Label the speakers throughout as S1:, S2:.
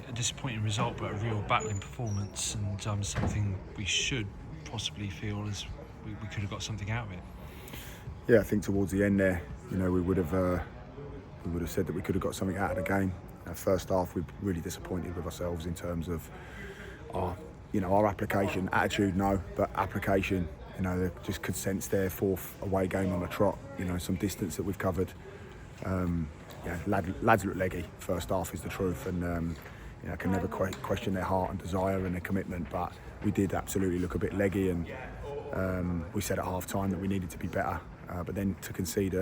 S1: a disappointing result, but a real battling performance, and something we should possibly feel as we could have got something out of it.
S2: Yeah, I think towards the end there, we would have said that we could have got something out of the game. First half, we were really disappointed with ourselves in terms of our application. Attitude, no, but application. They just could sense their fourth away game on the trot. Some distance that we've covered. Lads look leggy. First half is the truth, and I can never question their heart and desire and their commitment. But we did absolutely look a bit leggy, and we said at half time that we needed to be better. But then to concede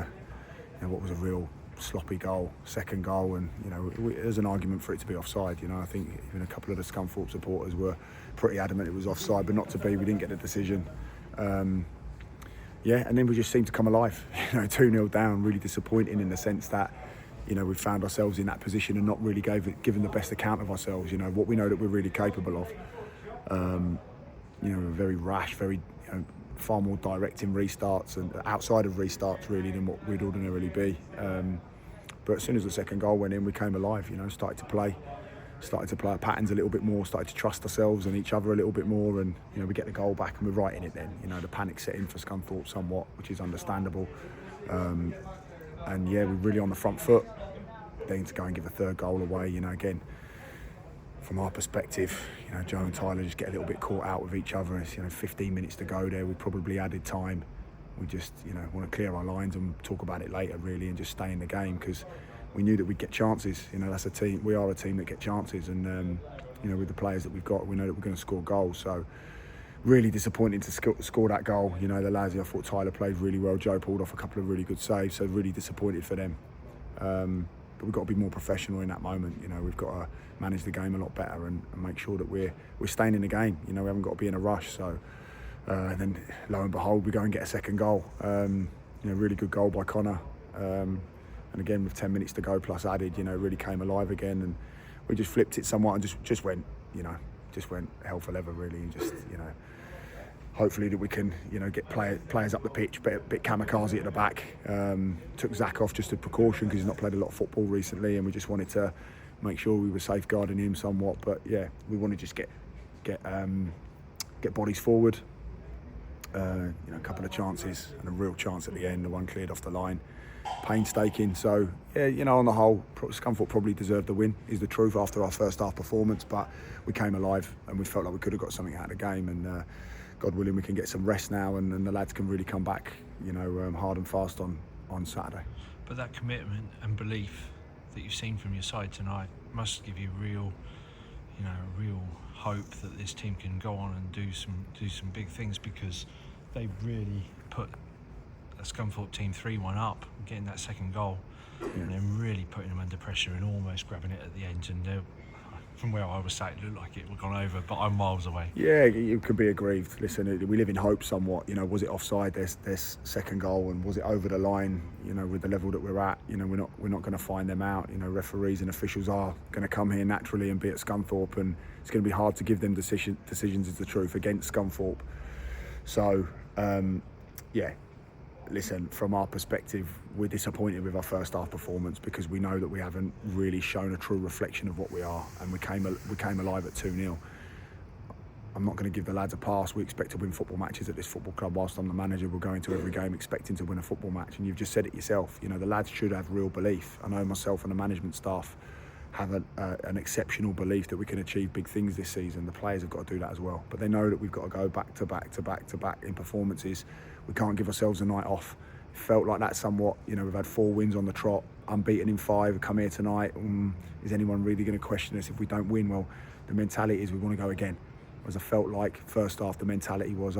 S2: what was a real sloppy goal, second goal, and there's an argument for it to be offside. I think even a couple of the Scunthorpe supporters were pretty adamant it was offside, but not to be. We didn't get the decision. And then we just seemed to come alive. 2-0 down, really disappointing in the sense that we found ourselves in that position and not really given the best account of ourselves. What we know that we're really capable of. We're very rash, very far more direct in restarts and outside of restarts really than what we'd ordinarily be. But as soon as the second goal went in, we came alive. Started to play our patterns a little bit more, started to trust ourselves and each other a little bit more, and we get the goal back and we're right in it then. The panic set in for Scunthorpe somewhat, which is understandable. We're really on the front foot. Then to go and give a third goal away, again, from our perspective, Joe and Tyler just get a little bit caught out with each other. It's 15 minutes to go there. We probably added time. We just want to clear our lines and talk about it later really, and just stay in the game, because we knew that we'd get chances. That's a team. We are a team that get chances, and with the players that we've got, we know that we're going to score goals. So really disappointing to score that goal. The lads, I thought Tyler played really well. Joe pulled off a couple of really good saves, so really disappointed for them. But we've got to be more professional in that moment. We've got to manage the game a lot better and make sure that we're staying in the game. We haven't got to be in a rush. So and then lo and behold, we go and get a second goal. Really good goal by Connor. And again, with 10 minutes to go plus added, really came alive again, and we just flipped it somewhat and just went hell for leather really, and just hopefully that we can get players up the pitch, bit kamikaze at the back. Took Zach off just a precaution because he's not played a lot of football recently, and we just wanted to make sure we were safeguarding him somewhat. But yeah, we want to just get bodies forward. A couple of chances and a real chance at the end. The one cleared off the line, painstaking. So yeah, on the whole, Scunthorpe probably deserved the win, is the truth, after our first half performance. But we came alive and we felt like we could have got something out of the game, and God willing, we can get some rest now, and the lads can really come back hard and fast on Saturday.
S1: But that commitment and belief that you've seen from your side tonight must give you real hope that this team can go on and do some big things, because they really put a Scunthorpe team 3-1 up, getting that second goal, and then really putting them under pressure and almost grabbing it at the end. And from where I was sat, it looked like it would gone over, but I'm miles away.
S2: Yeah, you could be aggrieved. Listen, we live in hope somewhat. Was it offside, this second goal, and was it over the line? With the level that we're at, we're not going to find them out. Referees and officials are going to come here naturally and be at Scunthorpe, and it's going to be hard to give them decisions, is the truth, against Scunthorpe. So, listen, from our perspective, we're disappointed with our first half performance, because we know that we haven't really shown a true reflection of what we are, and we came alive at 2-0. I'm not going to give the lads a pass. We expect to win football matches at this football club. Whilst I'm the manager, we'll go into every game expecting to win a football match, and you've just said it yourself. The lads should have real belief. I know myself and the management staff have an exceptional belief that we can achieve big things this season. The players have got to do that as well, but they know that we've got to go back to back in performances. We can't give ourselves a night off. It felt like that somewhat. We've had 4 wins on the trot, unbeaten in 5. We come here tonight. Is anyone really going to question us if we don't win? Well, the mentality is we want to go again. As I felt like first half, the mentality was,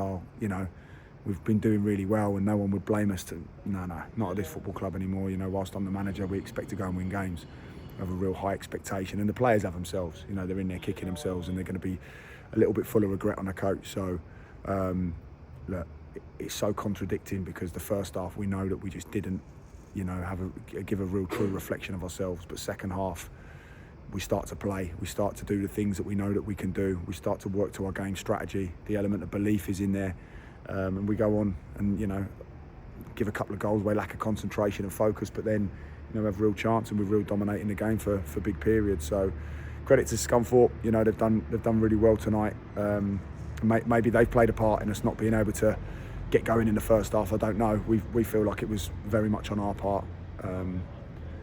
S2: we've been doing really well, and no one would blame us to. No, not at this football club anymore. Whilst I'm the manager, we expect to go and win games. We have a real high expectation, and the players have themselves. They're in there kicking themselves, and they're going to be a little bit full of regret on the coach. So, look, it's so contradicting, because the first half we know that we just didn't, give a real true reflection of ourselves. But second half, we start to play. We start to do the things that we know that we can do. We start to work to our game strategy. The element of belief is in there, and we go on and give a couple of goals away, lack of concentration and focus, but then have real chance, and we're real dominating the game for big periods. So credit to Scunthorpe. You know, they've done really well tonight. Maybe they've played a part in us not being able to get going in the first half. I don't know. We feel like it was very much on our part.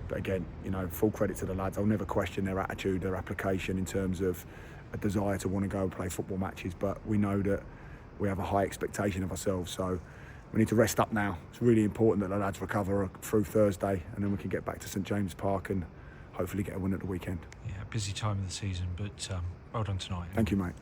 S2: But again, you know, full credit to the lads. I'll never question their attitude, their application in terms of a desire to want to go and play football matches. But we know that we have a high expectation of ourselves. So we need to rest up now. It's really important that the lads recover through Thursday, and then we can get back to St James Park and hopefully get a win at the weekend.
S1: Yeah, busy time of the season, but well done tonight.
S2: Thank you, mate.